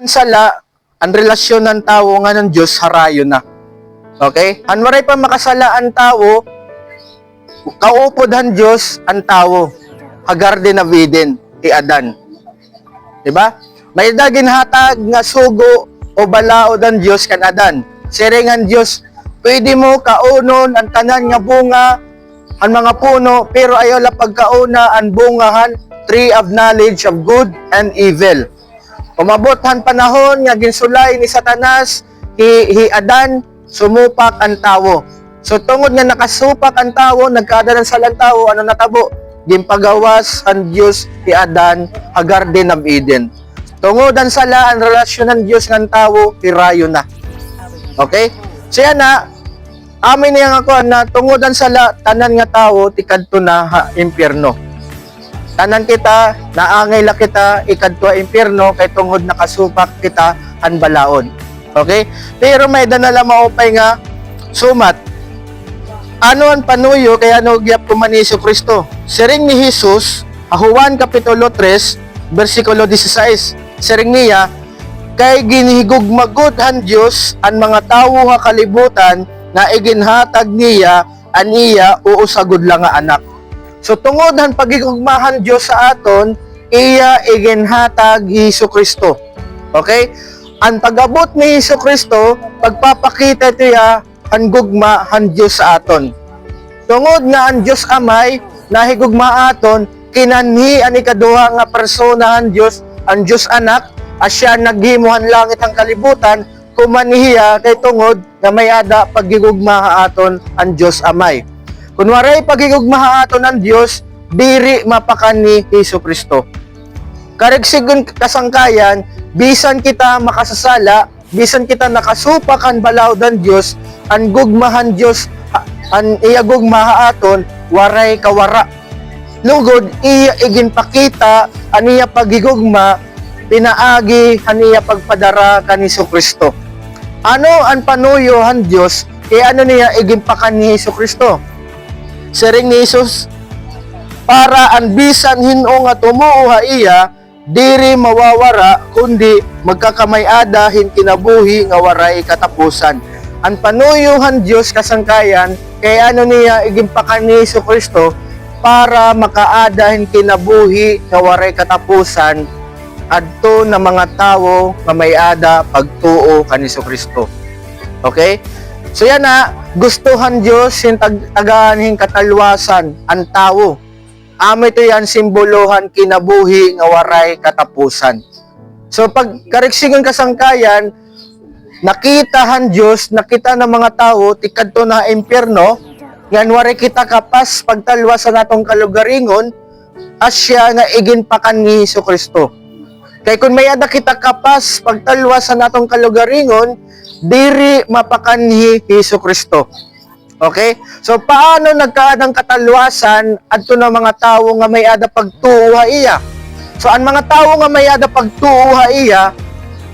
Sala, ang relasyon ng tao nga ng Diyos, harayo na. Okay? Hanwaray pa makasala ang tao, kaupod han Diyos ang tao. Garden of Eden, ti Adan. Diba? May dagin hatag nga sugo o balaod ang Diyos kan Adan. Siringan Diyos, pwede mo kaunon ang tanan nga bunga, ang mga puno, pero ayaw la pagkauna ang bungahan, tree of knowledge of good and evil. Umabothan panahon nga ginsulay ni Satanas, hi Adan, sumupak ang tao. So tungod nga nakasupak ang tao, nagkaadalan sa lang tao, ano natabo? Gimpagawas ang Diyos ti Adan, a Garden of Eden. Tungodan sala ang relasyon ng Diyos ng tao, hirayo na. Okay? So yan na, amin niya nga ko na tungodan sala, tanan nga tao, tikadto na ha, impyerno. Tanan kita, naangay la kita, ikadto impyerno, kay tungod nakasupak kita, hanbalaod. Okay? Pero may danala maupay nga, sumat. Ano ang panuyo, kaya ano gyap kuman ni Kristo? Siring ni Jesus, Juan Kapitulo 3, versikulo 16. Siring niya, kay ginhigugmagod han Diyos, ang mga tawo ha kalibutan, na iginhatag niya, aniya, uusagod lang nga anak. So tungod han pagigugmahan Diyos sa aton, iya iginhatag Jesucristo. Okay? Ang pag-abot ni Jesucristo, pagpapakita tiya ang gugma han Diyos sa aton. Tungod nga ang Diyos amay nahigugma aton, kinanhi ani kaduha nga persona han Diyos, ang Diyos anak, asya naghimuhan langit ang kalibutan, kumanihiya kay tungod nga may ada pagigugma aton ang Diyos amay. Kunwaray pagigugma aton ang Diyos, diri mapakan ni Jesucristo. Karigsigon kasangkayan, bisan kita makasasala, bisan kita nakasupakan balaod ang Diyos, ang gugmahan Diyos, ang iya gugma aton, waray kawara. Lugod, iya iginpakita, aniya pagigugma, pinaagi, aniya pagpadara kan Jesucristo. Ano ang panuyo han Diyos, ano niya iginpakan ni Jesucristo? Siring ni Jesus, para ang bisan hinong nga tumuuha iya, diri mawawara, kundi magkakamayada hin kinabuhi nga waray katapusan. Ang panuyuhan Diyos kasangkayan, kaya ano niya igimpakan ni Jesucristo, para makaada hin kinabuhi nga waray katapusan, adto na mga tao nga mayada pagtuo kan Jesucristo. Okay? So yan na, gustuhan Diyos yung tagahanin katalwasan ang tao. Amo ito yan simbolohan kinabuhi nga waray katapusan. So pag kariksingan kasangkayan, nakitahan Diyos, nakita ng mga tao, tikadto na impyerno, nga waray kita kapas pagtalwasan natong kalugaringon, asya nga iginpakan ni Jesucristo. Kaya kung may ada kita kapas pagtalwasan natong kalugaringon, diri mapakanhi Jesucristo. Okay? So paano nagkaadang katalwasan adto na mga tawo nga may ada pagtuuha iya? So ang mga tawo nga may ada pagtuuha iya,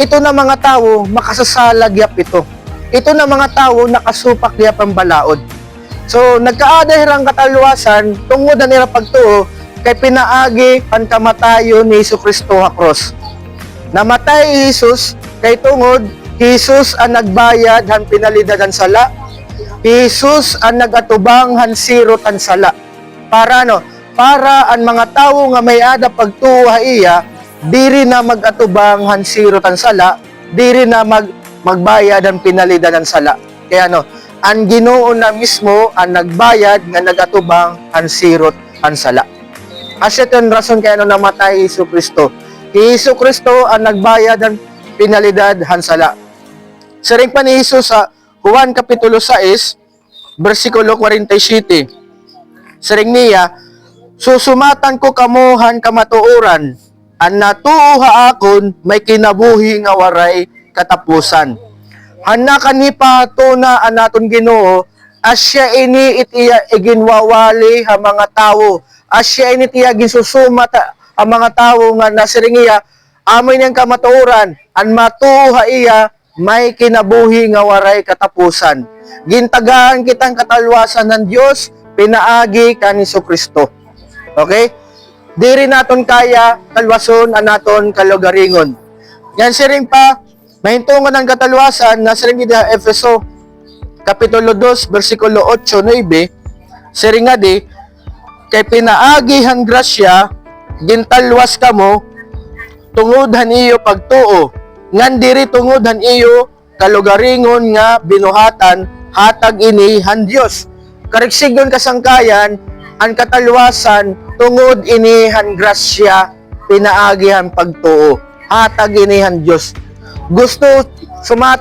ito na mga tawo makasasalag yap ito. Ito na mga tawo nakasupak yap ang balaod. So nagkaada hirang katalwasan tungod na nila pagtuo kay pinaagi ang kamatayon ni Jesucristo sa cross. Namatay Jesus kay tungod Jesus ang nagbayad han pinalidad ang sala. Jesus ang nagatubang han sirot ang sala. Para ano? Para ang mga tawo nga may ada pagtuha iya, diri na magatubang han sirot ang sala, diri na magbayad ang pinalidad ang sala. Kaya ano? Ang Ginoo na mismo ang nagbayad nga nagatubang han sirot ang sala. Asya ten rason kaya ano namatay Jesucristo. Jesucristo ang nagbayad ang pinalidad han sala. Siring pa ni Jesus sa Juan Kapitulo 6, versikulo 47. Siring niya, susumatan ko kamuhan kamatuoran, ang natuuha akon may kinabuhi nga waray katapusan. Hanakan ni patuna ang naton Ginoo, asya ini itiya iginwawali ha mga tawo, asya ini itiya ginsusumat ang mga tawo nga nasiringiya, amoy niyang kamatuoran, ang matuuha iya, may kinabuhi nga waray katapusan. Gintagaan kitang katalwasan ng Diyos, pinaagi kan Jesucristo. Okay? Diri naton kaya talwason ang naton kalugaringon. Yan siring pa, mahintungan ng katalwasan na siring gida Efeso, Kapitulo 2, versikulo 8-9, siring nga di, kay pinaagihan grasya, gintalwas ka mo, tungudhan iyo pagtuo, ngan diri tungudhan iyo, kalugaringon nga binuhatan, hatag ini han Dios. Karigsigon kasangkayan, ang katalwasan, tungod ini han grasya, pinaagihan pagtuo, hatag ini han Dios. Gusto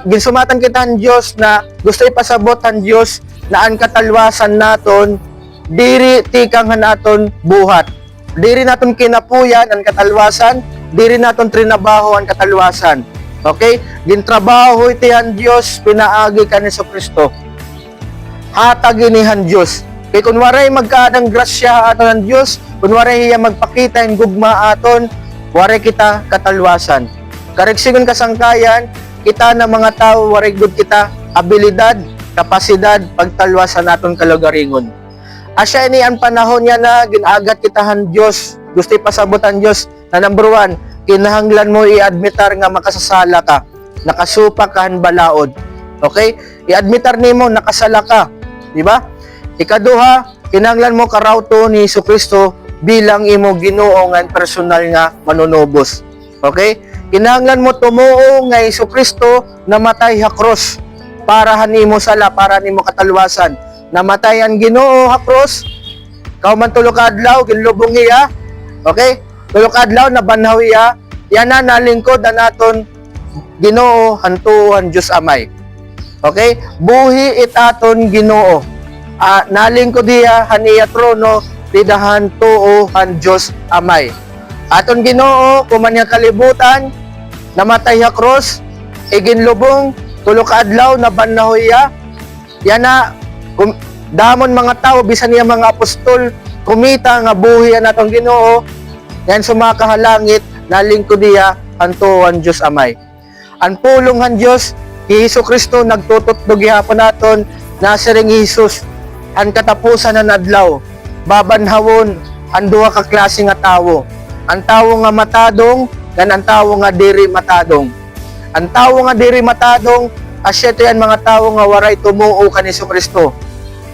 ginsumatan kita han Dios na gusto ipasabot han Dios na ang katalwasan naton diri tikang naton buhat. Diri naton kinapuyan ang katalwasan, diri naton trinabaho ang katalwasan. Okay? Gintrabaho iti han Dios, pinaagi ka ni Kristo. Hatag ini han Dios. Kay kunwaray magkaadang grasya aton han Dios, kunwaray iya magpakita ang gugma aton, waray kita katalwasan. Karigsigon kasangkayan, kita na mga tao, waray gud kita abilidad, kapasidad, pagtalwasan naton kalugaringon. Asya ini ang panahon niya na ginagat kitahan Diyos. Gusto ipasabutan Diyos na number 1, kinahanglan mo i-admitar nga makasasala ka. Nakasupa ka han balaod. Okay? I-admitar nimo nakasala ka. Di ba? Ikaduha, kinahanglan mo karawto ni Jesucristo bilang imo Ginoo nga personal nga manunubos. Okay? Kinahanglan mo tumuo nga Jesucristo namatay ha cross para hanimo sala, para nimo katalwasan. Namatay ang Ginoo ha cross, kauman tulo ka adlaw ginlubong iya. Okay? Tulo ka adlaw nabanhaw iya. Yan na nalingkod na naton Ginoo hantuan Dios Amay. Okay? Buhi itaton Ginoo. Nalingkod iya haniya trono tidahan tuo han Dios Amay. Aton Ginoo kumanya kalibutan namatay ha cross, iginlubong tulo ka adlaw nabanhaw iya. Yan na damon mga tao bisan niya mga apostol kumita nga buhi natong Ginoo, yan sumakahalangit nalingkod diya hantuan Dios Amay. Ang pulong han Dios ni Jesucristo nagtututdog gihapon naton na siring Jesus ang katapusan ng adlaw babanhawon ang duha ka klase nga tawo, ang tawo nga matadong kan ang tawo nga diri matadong. Ang tawo nga diri matadong asya yan mga tawo nga waray tumuo kan Jesucristo.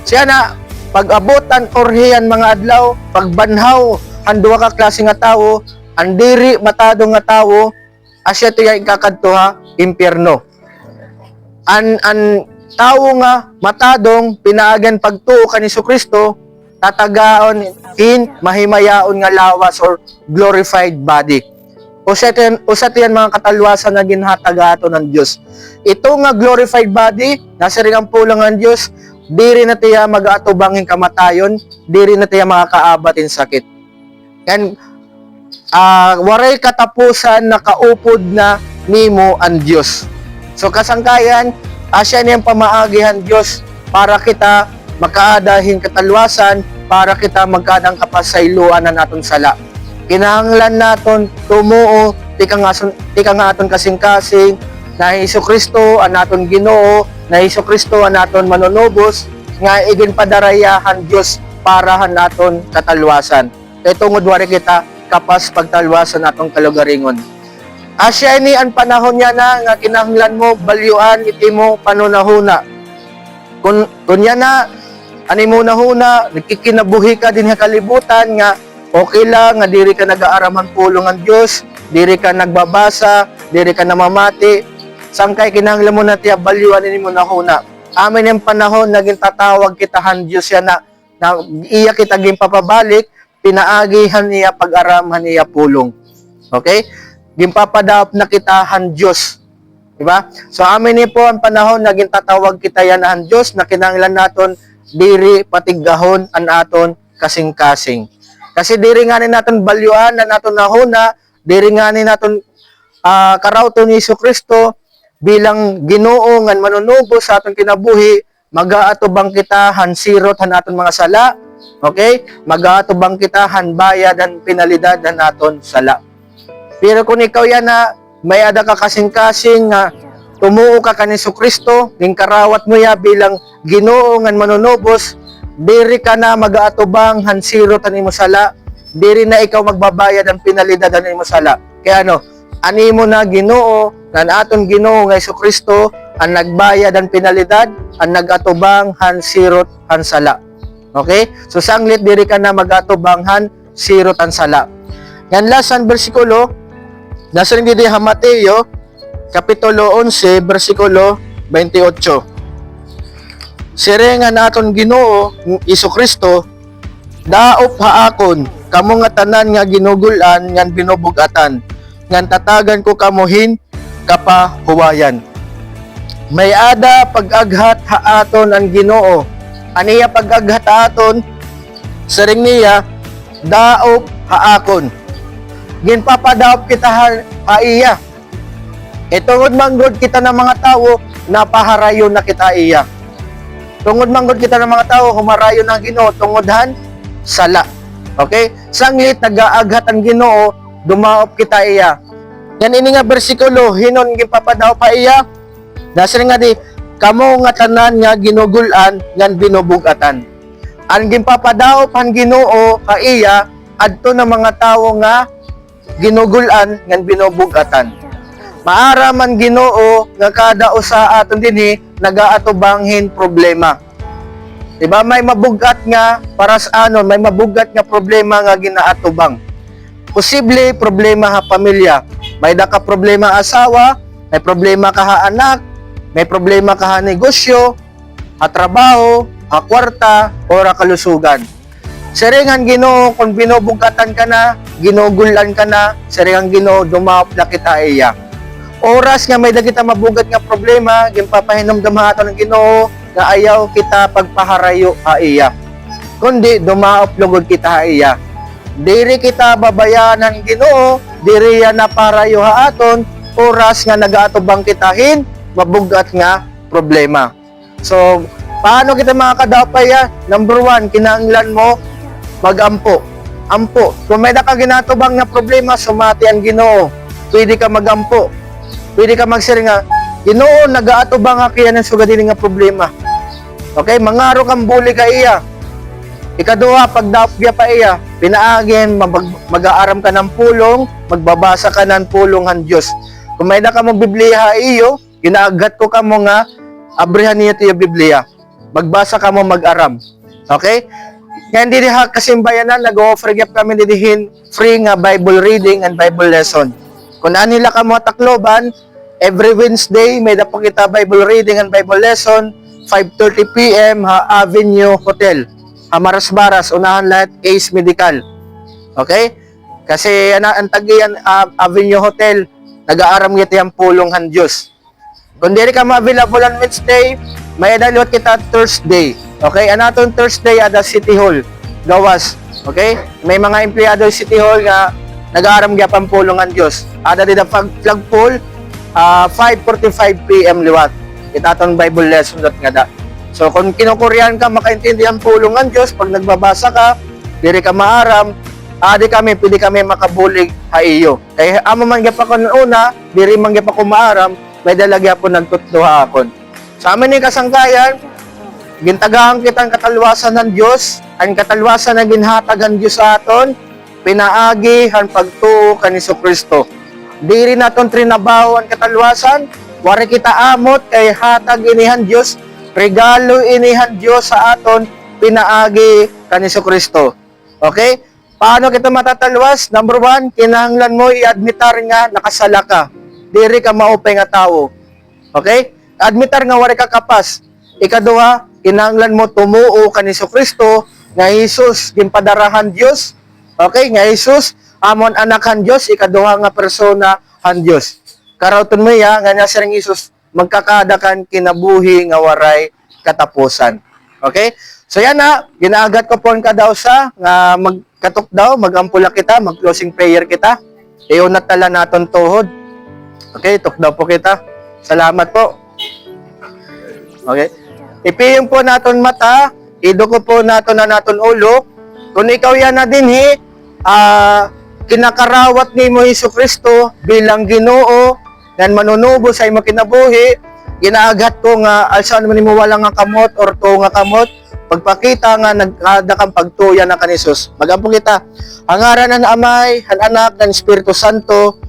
Siya na pag-abutan orhiyan mga adlaw, pagbanhaw ang duha ka klase nga tawo, ang diri matadong nga tawo, asya tiya ikakadto ha impyerno. An tawo nga matadong pinaagan pagtuo kan Jesucristo, tatagaon in mahimayaon nga lawas or glorified body. O sa tiyan mga katalwasan na ginhatagato ng Diyos. Ito nga glorified body, nasa rin ang pulang ng Diyos, diri na tiya mag-aatubangin kamatayon, diri na tiya makakaabatin sakit. And waray katapusan na kaupod na nimo ang Diyos. So kasangkayan, asya niyang pamaagihan Diyos para kita makaadahin katalwasan, para kita magkadang kapasayloan na naton sala. Kinahanglan naton tumuo tika nga aton kasing-kasing na Jesucristo ang aton Ginoo, na Jesucristo ang aton manunubos nga iginpadarayahan Dios para han naton katalwasan. Kay tungod wari kita kapas pagtalwasan natong kalugaringon. Asya ini ang panahon niya na nga kinahanglan mo balyuan iti mo panunahuna. Kunya na ani mo nahuna nakikinabuhi ka din sa kalibutan nga okay lang nga diri ka nag-aaraman pulong ang Dios, diri ka nagbabasa, diri ka namamati. Sangkay kinahanglan mo na tiya balyuan nimo nahuna. Amin yung panahon naging tatawag kita han Dios yan na iya kita gin papabalik, pinaagihan niya pag-aramhan niya pulong. Okay? Gimpapadaop na kita han Dios. Diba? So amin ni po ang panahon naging tatawag kita yan han Dios na kinahanglan naton diri patigahon an aton kasing-kasing. Kasi diri nga ni naton balyuan na naton nahuna, diri nga ni naton karawto ni Jesucristo bilang Ginoo nga manunubos sa aton kinabuhi, mag-aatubang kita han sirot han aton mga sala. Okay? Mag-aatubang kita han bayad han pinalidad han aton sala. Pero kung ikaw yan na may ada ka kasing-kasing nga tumuo ka kan Jesucristo, ning karawat mo ya bilang Ginoo nga manunubos, diri ka na mag-aatubang hansiro tan imo sala, diri na ikaw magbabayad ang pinalidad tan imo sala. Kaya ano, animo na Ginoo nan aton Ginoo nga Kristo ang nagbayad ang penalidad, ang nagatubang han sirot han sala. Okay? So sanglit diri ka na magatubang han sirot han sala. Yan last ang bersikulo nasa ring diri ha Mateo kapitulo 11 bersikulo 28. Sirengan naton Ginoo Kristo, daop haakon kamo nga tanan nga ginugulan ngan binubugatan ngan tatagan ko kamuhin kapahuwayan. May ada pag-aghat haaton ang Ginoo. Aniya pag-aghat haaton siring niya daop haakon. Ginpapadaop kita haiya. Tungod manggod kita ng mga tao, napaharayon na kita iya. Tungod manggod kita ng mga tao, humarayon ng Ginoo, tungodhan, sala. Okay? Sanglit, nag-aaghat ang Ginoo, dumaop kita iya. Yan ini nga bersikulo, hinon gipapadaop pa iya. Nasa nga di, kamo nga tanan nga ginugulan, ngan binubugatan. Ang gipapadaop ang Ginoo ka iya, adto ng mga tao nga ginugulan, ngan binubugatan. Maara man Ginoo nga kada usa aton dinhi nagaatubanghin problema. Diba may mabugat nga para sa anon, may mabugat nga problema nga ginaatubang. Posible problema ha pamilya. May daka problema asawa, may problema ka ha anak, may problema ka ha negosyo, ha trabaho, ha kwarta, o ha kalusugan. Siringan Ginoo kung binubugatan ka na, ginugulan ka na, siringan Ginoo dumaop na kita iya. Oras nga may dagita mabugat nga problema, gimpapahinomdam haton ng Ginoo nga ayaw kita pagpaharayo ha iya. Kundi dumaop lugod kita ha iya. Diri kita babayan ng Ginoo, diri ya na parayo ha aton, oras nga nagaatubang kitahin mabugat nga problema. So, paano kita makakadapay? Number 1, kinahanglan mo magampo. Ampo. Kung may ka ginatubang nga problema, sumati ang Ginoo. Pwede ka magampo. Pwede ka magsiring nga, Ginoo, nagaatubang nga kaya ng sugadili nga problema. Okay? Mangaro kang buli ka iya. Ikaduha, pagdapya pa iya, pinaagin, mag-aaram ka ng pulong, magbabasa ka ng pulong han Diyos. Kung may ka mong Biblia iyo, ginaagat ko ka mo nga, abrihan niyo ito yung Biblia. Magbasa ka mo mag-aram. Okay? Ngayon dito ha, kasimbayanan, nag-offer gap kami didihin free nga Bible reading and Bible lesson. Kung anila ka mo takloban, every Wednesday, may dapo kita Bible reading and Bible lesson, 5:30 p.m. ha Avenue Hotel. Amaras-baras, unahan lahat, Ace Medical. Okay? Kasi ang tagiyan Avenue Hotel, nag-aaram kita yung pulong han Diyos. Kung di ka ma-available on Wednesday, may dalawat kita Thursday. Okay? Anaton Thursday ada City Hall, Gawas. Okay? May mga empleyado City Hall nga nag-aaram kita ang pulong han Diyos. Ada din ang flagpole, 5:45 p.m. liwat. Itaton Bible lesson nga da. So, kung kinukuryan ka, makaintindihan pulungan Diyos, pag nagbabasa ka, diri ka maaram, pwede kami makabulig ha iyo. Kaya amo man gyap ako una, diri man gyap ako maaram, may dalagya po nagtutduha akon. Sa amin ni kasangkayan, gintagahan kitang katalwasan ng Diyos, ang katalwasan na ginhatagan Diyos sa aton, pinaagi han pagtuo kan Kristo. Diri naton trinabaho ang katalwasan, wari kita amot kay hatag inihan Diyos, regalo inihan Diyos sa aton, pinaagi kan Kristo. Okay? Paano kita matatalwas? Number 1, kinahanglan mo i-admitar nga nakasala ka. Diri ka maupay nga tao. Okay? Admitar nga wari ka kapas. Ikaduha, kinahanglan mo tumuo kan Kristo nga Jesus ginpadarahan Diyos. Okay? Nga Jesus amon anak han Diyos, ikaduha nga persona han Diyos. Karauton mo ya nga nasirang Jesus magkakadakan kinabuhi nga waray katapusan. Okay? So yan na, ginaagat ko po ka daw sa nga magkatok daw, magampula kita, mag-closing prayer kita. Iunat tala naton tuhod. Okay, tok daw po kita. Salamat po. Okay. Ipiyong po naton mata, iduko po naton na naton ulo. Kung ikaw yan na din kinakarawat ni mo Kristo bilang Ginoo, nan manunubo sa imo kinabuhi, ginaagat ko nga alsa naman nimo wala nga kamot or to nga kamot, pagpakita nga nagkada kang pagtuya na kan Jesus. Magampong kita. Ang ngaran ng Amay, ang Anak, ng Espiritu Santo.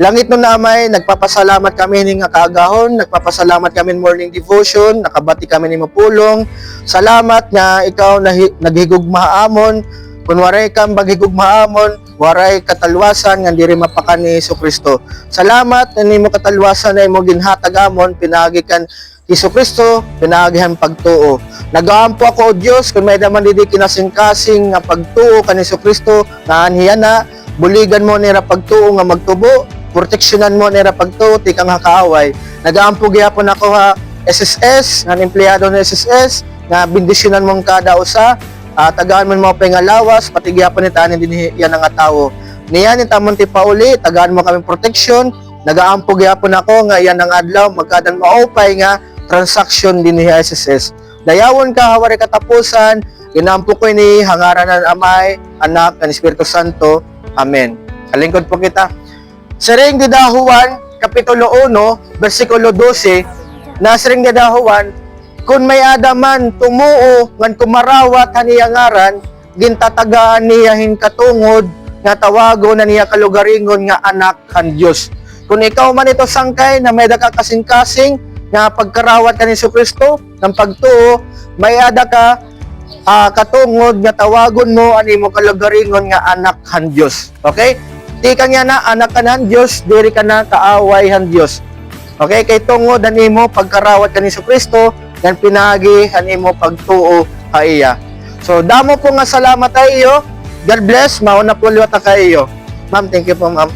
Langit no namay, nagpapasalamat kami ning nga kaagahon, nagpapasalamat kami morning devotion, nakabati kami ni mapulong. Salamat nga ikaw naghigugmaamon, kun waray kang baghigugmaamon, waray katalwasan nga diri mapakan ni Jesucristo. Salamat nga nimo katalwasan na imo ginhatag amon pinaagi kan Jesucristo, pinaagihan pagtuo. Nagaampo ako o Dios kun may daman didi kinasing-kasing nga pagtuo kan Jesucristo nga anhiya na buligan mo nira pagtuo nga magtubo, proteksyonan mo nira pagtuo ti kang kaaway. Nagaampo gyapon ako ha SSS nga empleyado ng SSS nga bendisyonan mong kada usa, tagaan mo mga pangalawas pati gyapon ni tanin din yan nga tawo. Niyan ni tamon ti pauli, tagaan mo kami proteksyon. Nagaampo gyapon ako nga yan ang adlaw magkadan maupay nga transaction din ni SSS. Dayawon ka hawari katapusan, ginampo ko ni hangaran ng Amay, Anak, ng Espiritu Santo. Amen. Kalingkod po kita. Sa ring didahuan, Kapitulo 1, versikulo 12, na sa ring didahuan, kung may adaman tumuo, ngan kumarawat haniyangaran, gintatagaan niyahin katungod, nga tawago na niya kalugaringon nga anak kan Diyos. Kung ikaw man ito sangkay na may daka kasing-kasing, nga pagkarawat ka ni Jesucristo ng pagtuo, may ada ka katungod nga tawagon mo ani mo kalugaringon nga anak han Dios. Okay? Di ka nga na anak ka ng Dios, diri ka na kaaway han Dios. Okay? Kay tungod ani mo pagkarawat ka ni Jesucristo, yan pinagi ani mo pagtuo ka iya. So damo po nga salamat tayo. God bless. Mauna po liwat ka iyo. Ma'am, thank you po ma'am.